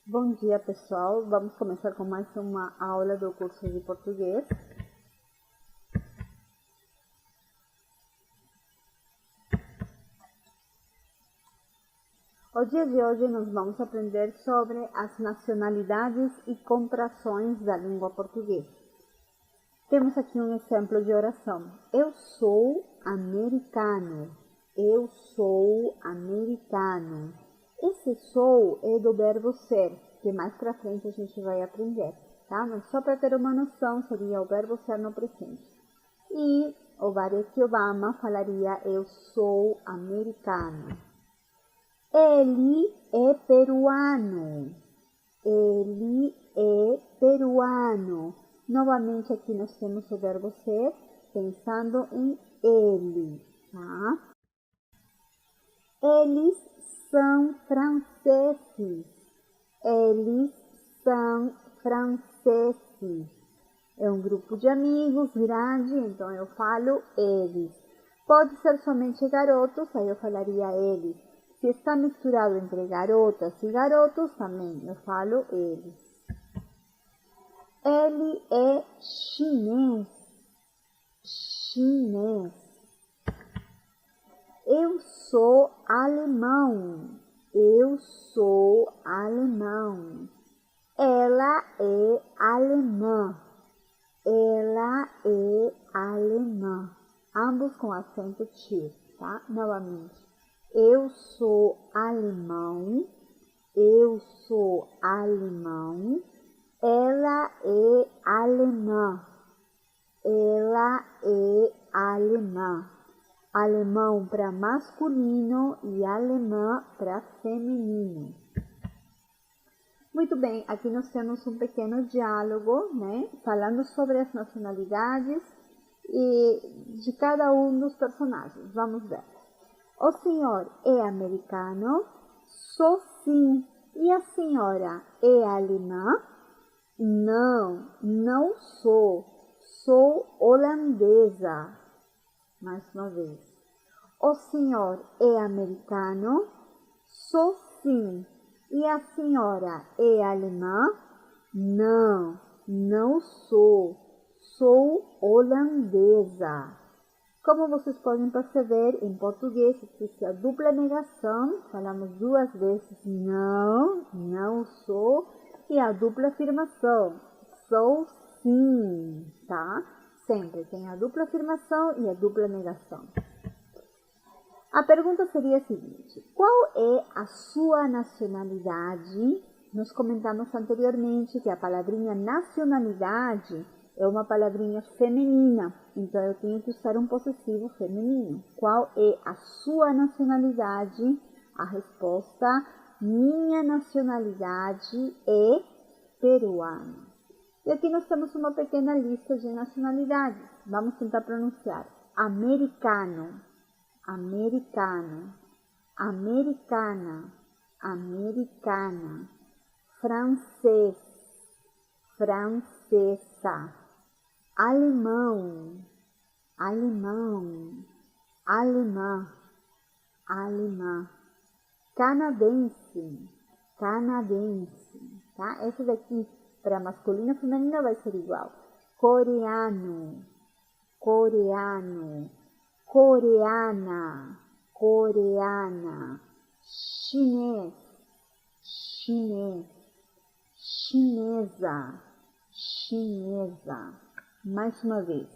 Bom dia, pessoal. Vamos começar com mais uma aula do curso de português. O dia de hoje nós vamos aprender sobre as nacionalidades e contrações da língua portuguesa. Temos aqui um exemplo de oração. Eu sou americano. Eu sou americano. Esse sou é do verbo ser, que mais para frente a gente vai aprender, tá? Mas só para ter uma noção, seria o verbo ser no presente. E o Barack Obama falaria, eu sou americano. Ele é peruano. Ele é peruano. Novamente aqui nós temos o verbo ser, pensando em ele, tá? Eles são franceses. Eles são franceses. É um grupo de amigos grande, então eu falo eles. Pode ser somente garotos, aí eu falaria eles. Se está misturado entre garotas e garotos, também eu falo eles. Ele é chinês. Chinês. Eu sou alemão. Eu sou alemão. Ela é alemã. Ela é alemã. Ambos com acento T, tá? Novamente. Eu sou alemão. Eu sou alemão. Ela é alemã. Ela é alemã. Alemão para masculino e alemã para feminino. Muito bem, aqui nós temos um pequeno diálogo, né? Falando sobre as nacionalidades e de cada um dos personagens. Vamos ver. O senhor é americano? Sou sim. E a senhora é alemã? Não, não sou. Sou holandesa. Mais uma vez. O senhor é americano? Sou sim. E a senhora é alemã? Não, não sou. Sou holandesa. Como vocês podem perceber, em português existe a dupla negação. Falamos duas vezes não, não sou. E a dupla afirmação. Sou sim, tá? Sempre tem a dupla afirmação e a dupla negação. A pergunta seria a seguinte: qual é a sua nacionalidade? Nós comentamos anteriormente que a palavrinha nacionalidade é uma palavrinha feminina, então eu tenho que usar um possessivo feminino. Qual é a sua nacionalidade? A resposta: minha nacionalidade é peruana. E aqui nós temos uma pequena lista de nacionalidades. Vamos tentar pronunciar. Americano, americano, americana, americana. Francês, francesa. Alemão, alemão, alemã, alemã. Canadense, canadense, tá? Essa daqui para masculino e feminino vai ser igual. Coreano, coreano, coreana, coreana. Chinês, chinês, chinesa, chinesa. Mais uma vez.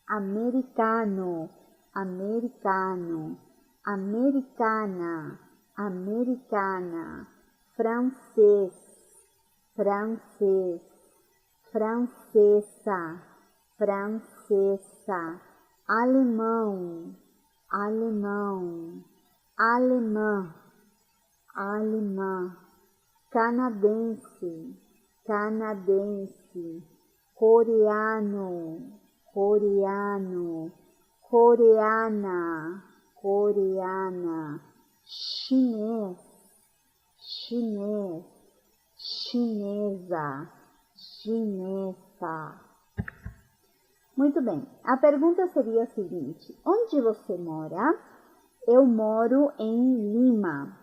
Americano, americano, americana, americana. Francês, francês, francesa, francesa. Alemão, alemão, alemã, alemã. Canadense, canadense. Coreano, coreano, coreana, coreana. Chinês, chinês, chinesa, chinesa. Muito bem, a pergunta seria a seguinte: onde você mora? Eu moro em Lima.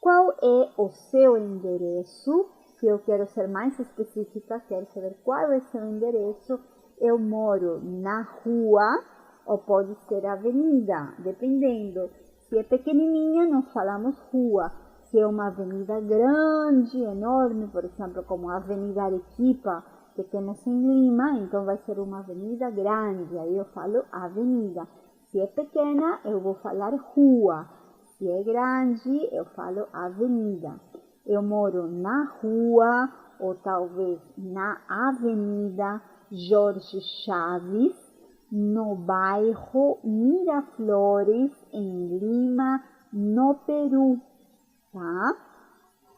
Qual é o seu endereço? Se eu quero ser mais específica, quero saber qual é o seu endereço. Eu moro na rua ou pode ser avenida, dependendo. Se é pequenininha, nós falamos rua. Se é uma avenida grande, enorme, por exemplo, como a Avenida Arequipa, que temos em Lima, então vai ser uma avenida grande, aí eu falo avenida. Se é pequena, eu vou falar rua. Se é grande, eu falo avenida. Eu moro na rua ou talvez na Avenida Jorge Chaves, no bairro Miraflores, em Lima, no Peru, tá?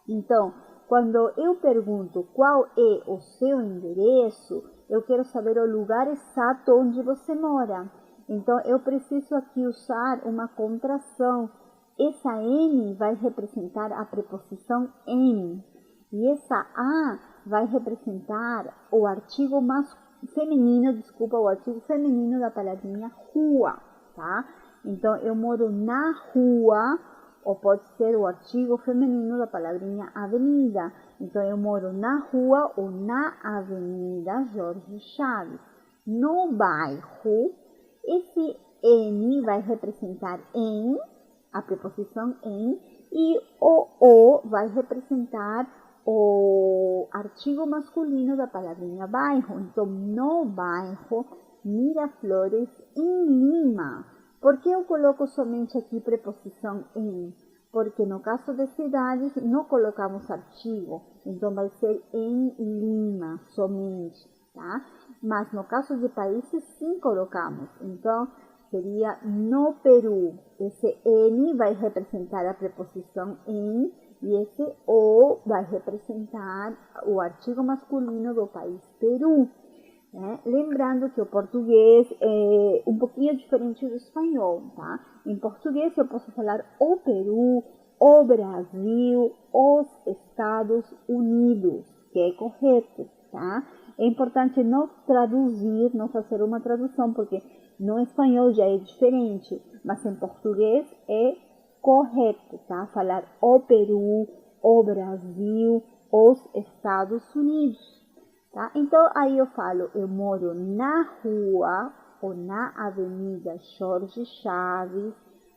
Então, quando eu pergunto qual é o seu endereço, eu quero saber o lugar exato onde você mora. Então, eu preciso aqui usar uma contração. Essa N vai representar a preposição em. E essa A vai representar o artigo o artigo feminino da palavrinha rua, tá? Então, eu moro na rua, ou pode ser o artigo feminino da palavrinha avenida. Então, eu moro na rua ou na Avenida Jorge Chaves. No bairro, esse N vai representar em, a preposição em, e o vai representar o artigo masculino da palavrinha bairro. Então, no bairro Miraflores, em Lima. Por que eu coloco somente aqui preposição em? Porque no caso de cidades não colocamos artigo, então vai ser em Lima somente, tá? Mas no caso de países sim colocamos, então seria no Peru. Esse N vai representar a preposição em e esse O vai representar o artigo masculino do país Peru. Lembrando que o português é um pouquinho diferente do espanhol, tá? Em português eu posso falar o Peru, o Brasil, os Estados Unidos, que é correto, tá? É importante não traduzir, não fazer uma tradução, porque no espanhol já é diferente, mas em português é correto, tá? Falar o Peru, o Brasil, os Estados Unidos. Tá? Então, aí eu falo, eu moro na rua ou na Avenida Jorge Chaves,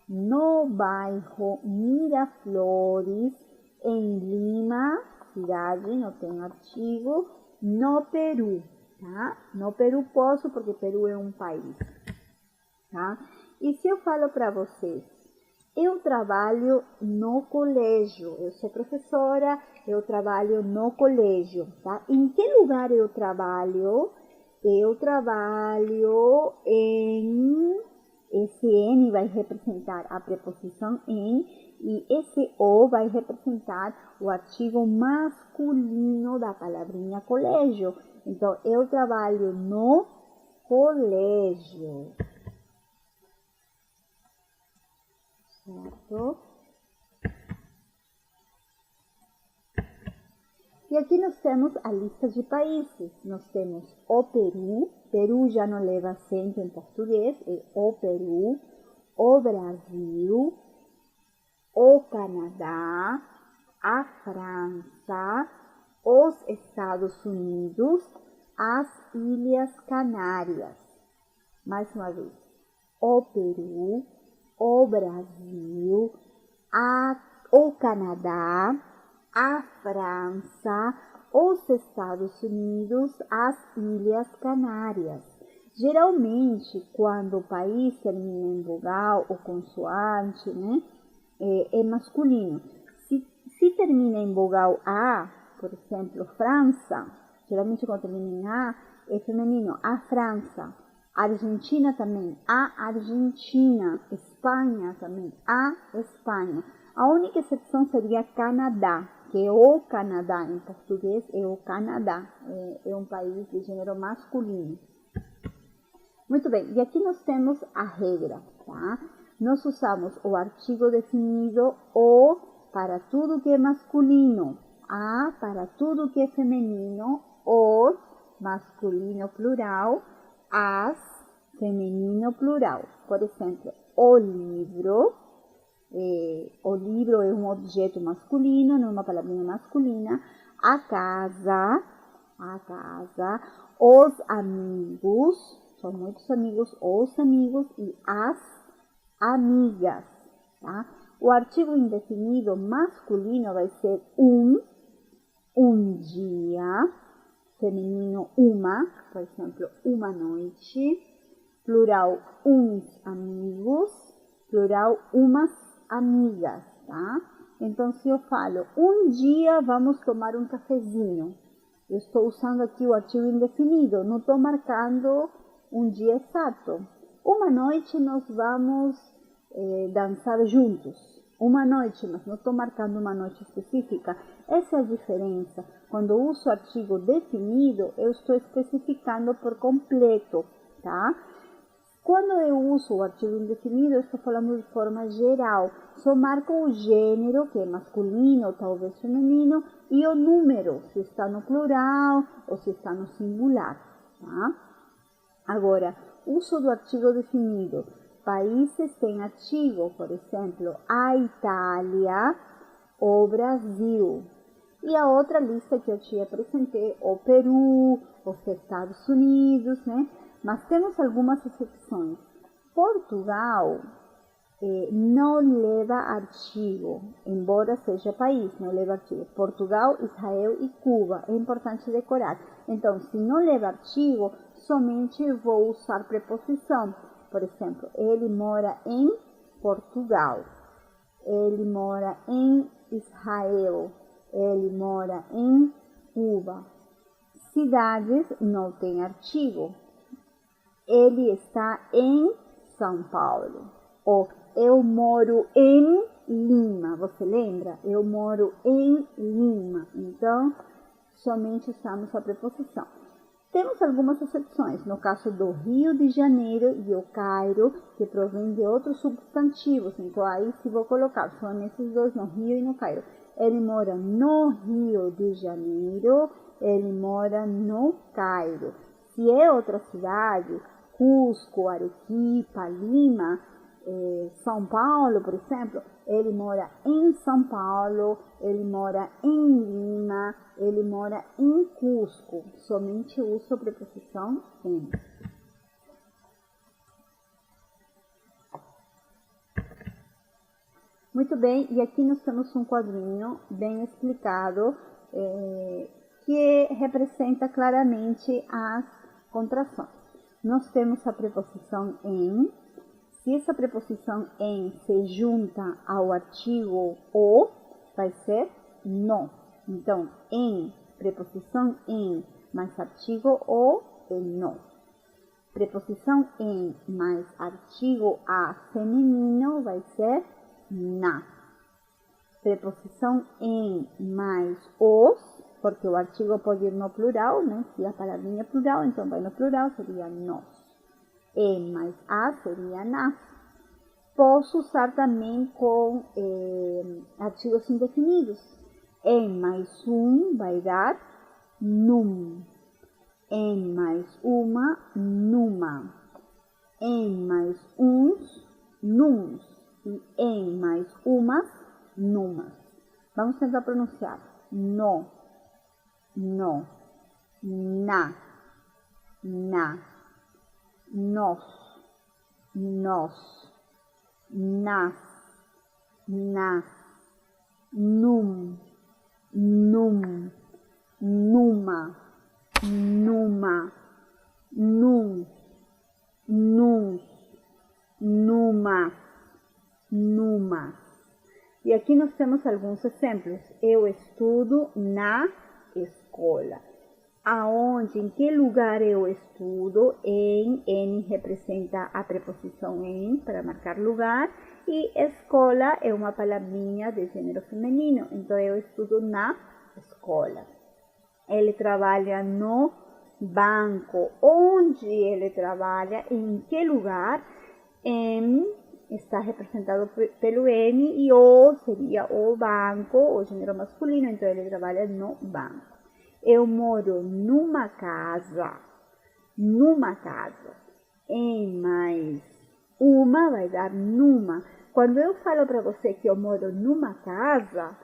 no bairro Miraflores, em Lima, cidade, não tem artigo, no Peru, tá? No Peru posso, porque Peru é um país, tá? E se eu falo para vocês, eu trabalho no colégio, eu sou professora, eu trabalho no colégio, tá? Em que lugar eu trabalho? Eu trabalho em... Esse N vai representar a preposição em e esse O vai representar o artigo masculino da palavrinha colégio. Então, eu trabalho no colégio. Certo? E aqui nós temos a lista de países. Nós temos o Peru. Peru já não leva acento em português. É o Peru, o Brasil, o Canadá, a França, os Estados Unidos, as Ilhas Canárias. Mais uma vez. O Peru, o Brasil, o Canadá, a França, os Estados Unidos, as Ilhas Canárias. Geralmente, quando o país termina em vogal ou consoante, né, é masculino. Se termina em vogal A, por exemplo, França, geralmente quando termina em A, é feminino, a França. Argentina também, a Argentina. Espanha também, a Espanha. A única exceção seria Canadá, que é o Canadá, em português é o Canadá, é um país de gênero masculino. Muito bem, e aqui nós temos a regra, tá? Nós usamos o artigo definido O para tudo que é masculino, A para tudo que é feminino, Os, masculino plural, As, feminino plural. Por exemplo, o livro, o livro é um objeto masculino, não é uma palavrinha masculina. A casa, os amigos, são muitos amigos, os amigos e as amigas, tá? O artigo indefinido masculino vai ser um dia, feminino uma, por exemplo, uma noite, plural uns amigos, plural umas amigas, tá? Então, se eu falo, um dia vamos tomar um cafezinho, eu estou usando aqui o artigo indefinido, não estou marcando um dia exato. Uma noite nós vamos dançar juntos. Uma noite, mas não estou marcando uma noite específica. Essa é a diferença. Quando eu uso artigo definido, eu estou especificando por completo, tá? Quando eu uso o artigo indefinido, eu estou falando de forma geral. Só marco o gênero, que é masculino, talvez feminino, e o número, se está no plural ou se está no singular, tá? Agora, uso do artigo definido. Países têm artigo, por exemplo, a Itália, o Brasil. E a outra lista que eu te apresentei, o Peru, os Estados Unidos, né? Mas temos algumas exceções. Portugal não leva artigo, embora seja país, não leva artigo. Portugal, Israel e Cuba, é importante decorar. Então, se não leva artigo, somente vou usar preposição. Por exemplo, ele mora em Portugal, ele mora em Israel, ele mora em Cuba. Cidades não tem artigo. Ele está em São Paulo. Ou eu moro em Lima. Você lembra? Eu moro em Lima. Então, somente usamos a preposição. Temos algumas exceções, no caso do Rio de Janeiro e o Cairo, que provém de outros substantivos. Então, aí se vou colocar só nesses dois, no Rio e no Cairo. Ele mora no Rio de Janeiro, ele mora no Cairo. Se é outra cidade, Cusco, Arequipa, Lima, São Paulo, por exemplo, ele mora em São Paulo, ele mora em Lima, ele mora em Cusco. Somente uso a preposição em. Muito bem, e aqui nós temos um quadrinho bem explicado que representa claramente as contrações. Nós temos a preposição em. Se essa preposição em se junta ao artigo o, vai ser no. Então, em, preposição em, mais artigo o, é no. Preposição em mais artigo a feminino vai ser na. Preposição em mais os, porque o artigo pode ir no plural, né? Se a palavrinha é plural, então vai no plural, seria nos. E mais a seria nas. Posso usar também com artigos indefinidos. Em mais um vai dar num. Em mais uma, numa. Em mais uns, nuns. E em mais umas, numas. Vamos tentar pronunciar. No, no, na, nos, nas, num, numa, num, numa. E aqui nós temos alguns exemplos. Eu estudo na escola. Aonde, em que lugar eu estudo? N representa a preposição em, para marcar lugar. E escola é uma palavrinha de gênero feminino. Então, eu estudo na escola. Ele trabalha no banco. Onde ele trabalha? Em que lugar? Está representado pelo N. E o seria o banco, o gênero masculino. Então, ele trabalha no banco. Eu moro numa casa. Em mais uma vai dar numa. Quando eu falo para você que eu moro numa casa,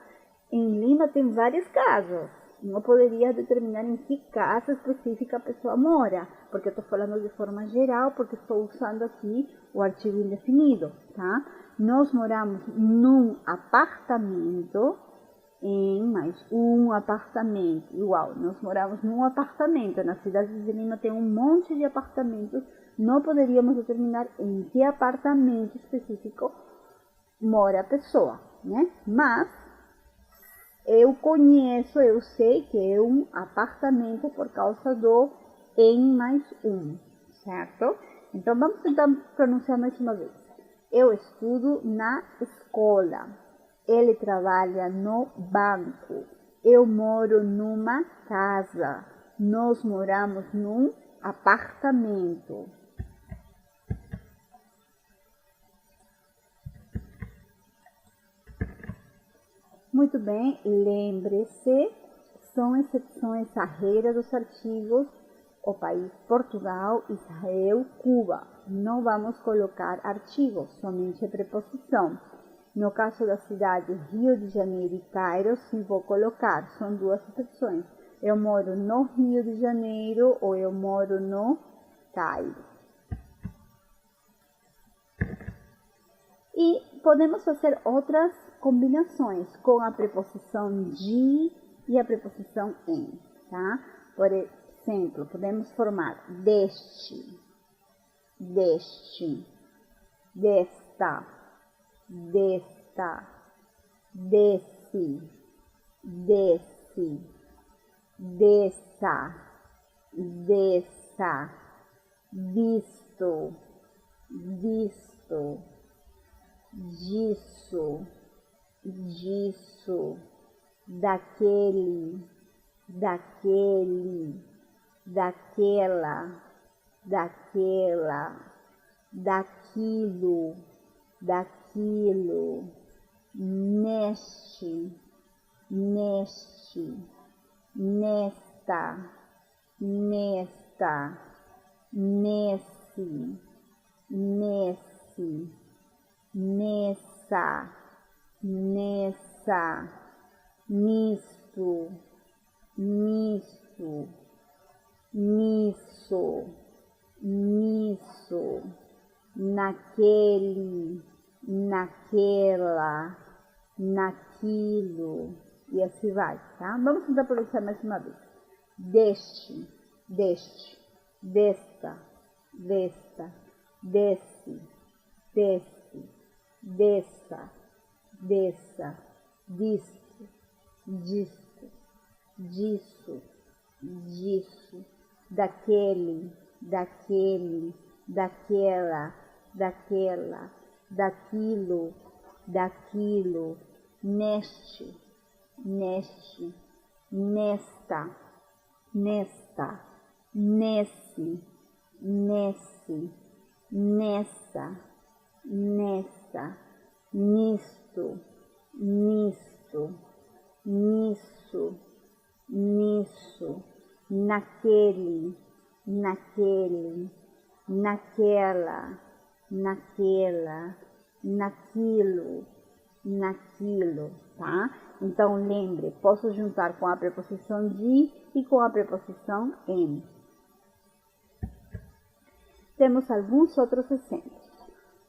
em Lima tem várias casas. Não poderia determinar em que casa específica a pessoa mora, porque eu estou falando de forma geral, porque estou usando aqui o artigo indefinido, tá? Nós moramos num apartamento, em mais um apartamento, igual, nós moramos num apartamento, na cidade de Lima tem um monte de apartamentos, não poderíamos determinar em que apartamento específico mora a pessoa, né? Mas eu conheço, eu sei que é um apartamento por causa do em mais um, certo? Então vamos tentar pronunciar mais uma vez. Eu estudo na escola. Ele trabalha no banco. Eu moro numa casa. Nós moramos num apartamento. Muito bem, lembre-se, são exceções à regra dos artigos o país Portugal, Israel, Cuba. Não vamos colocar artigos, somente preposição. No caso da cidade Rio de Janeiro e Cairo, sim vou colocar, são duas exceções. Eu moro no Rio de Janeiro ou eu moro no Cairo. E podemos fazer outras combinações com a preposição de e a preposição em, tá? Por exemplo, podemos formar deste, deste, desta, desta, desse, desse, dessa, dessa, disto, disto, disso, disso, daquele, daquele, daquela, daquela, daquilo, daquilo, neste, neste, nesta, nesta, nesse, nesse, nessa, nessa, nisto, nisto, nisso, nisso, naquele, naquela, naquilo, e assim vai, tá? Vamos tentar pronunciar mais uma vez. Deste, deste, desta, desta, desse, desse, dessa, dessa, disto, disto, disso, disso, daquele, daquele, daquela, daquela, daquilo, daquilo, neste, neste, nesta, nesta, nesse, nesse, nessa, nessa, nisto, nisto, nisso, nisso, naquele, naquele, naquela, naquela, naquilo, naquilo, tá? Então lembre, posso juntar com a preposição de e com a preposição em. Temos alguns outros exemplos.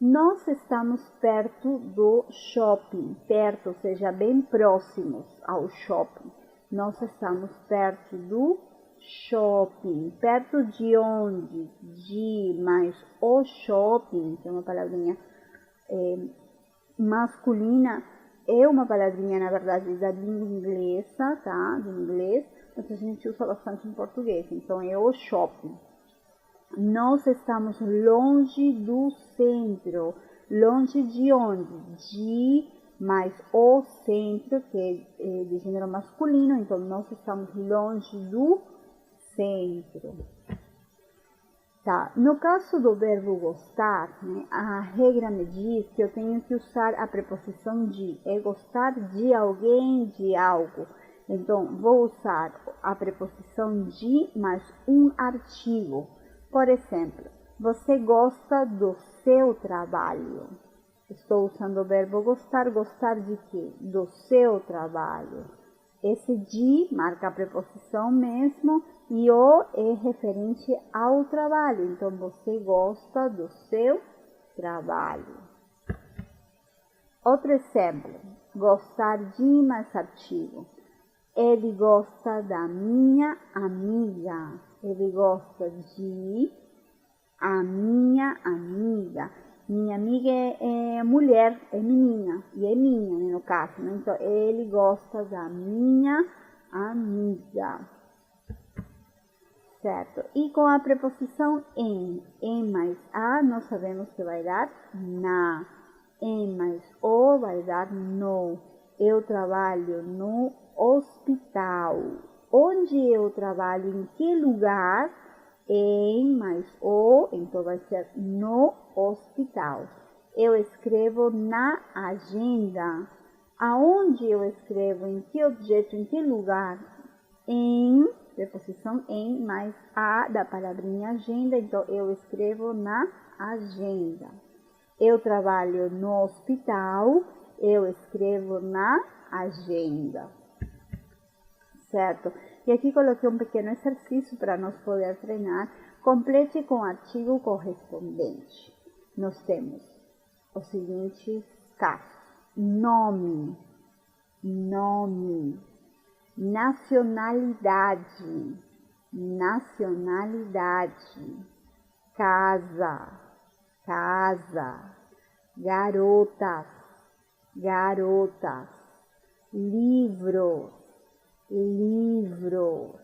Nós estamos perto do shopping, perto, ou seja, bem próximos ao shopping. Nós estamos perto do shopping. Perto de onde? De, mas o shopping, que é uma palavrinha masculina, é uma palavrinha, na verdade, da língua inglesa, tá? Do inglês, mas a gente usa bastante em português, então é o shopping. Nós estamos longe do centro. Longe de onde? De, mais o centro, que é de gênero masculino, então nós estamos longe do centro. Tá. No caso do verbo gostar, né, a regra me diz que eu tenho que usar a preposição de. É gostar de alguém, de algo. Então, vou usar a preposição de mais um artigo. Por exemplo, você gosta do seu trabalho. Estou usando o verbo gostar. Gostar de quê? Do seu trabalho. Esse de marca a preposição mesmo e o é referente ao trabalho. Então, você gosta do seu trabalho. Outro exemplo. Gostar de mais artigo. Ele gosta da minha amiga. Ele gosta de a minha amiga. Minha amiga é mulher, é menina, e é minha, né, no caso, né? Então, ele gosta da minha amiga, certo? E com a preposição em mais a, nós sabemos que vai dar na. Em mais o vai dar no. Eu trabalho no hospital. Onde eu trabalho? Em que lugar? Em mais o, então vai ser no hospital. Eu escrevo na agenda. Aonde eu escrevo? Em que objeto? Em que lugar? Em, preposição em mais a da palavrinha agenda. Então, eu escrevo na agenda. Eu trabalho no hospital. Eu escrevo na agenda. Certo? E aqui coloquei um pequeno exercício para nós poder treinar. Complete com o artigo correspondente. Nós temos os seguintes casos. Nome, nome, nacionalidade, nacionalidade, casa, casa, garotas, garotas, livros, livros,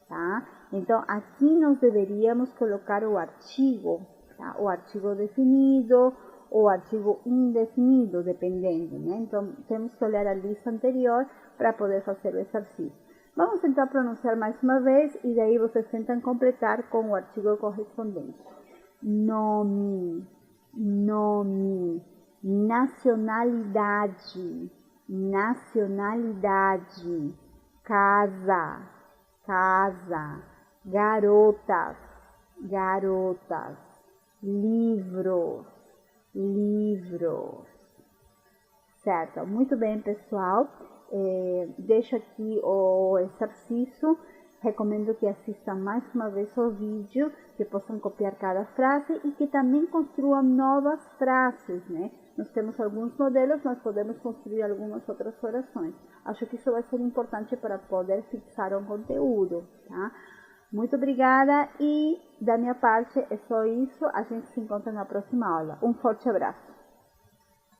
tá? Então, aqui nós deveríamos colocar o artigo, tá? O artigo definido, ou artigo indefinido, dependendo, né? Então, temos que olhar a lista anterior para poder fazer o exercício. Vamos tentar pronunciar mais uma vez e daí vocês tentam completar com o artigo correspondente. Nome, nome, nacionalidade, nacionalidade, casa, casa, garotas, garotas, livros, livros. Certo? Muito bem, pessoal. Deixo aqui o exercício. Recomendo que assistam mais uma vez o vídeo, que possam copiar cada frase e que também construam novas frases, né? Nós temos alguns modelos, mas podemos construir algumas outras orações. Acho que isso vai ser importante para poder fixar um conteúdo, tá? Muito obrigada e da minha parte é só isso. A gente se encontra na próxima aula. Um forte abraço.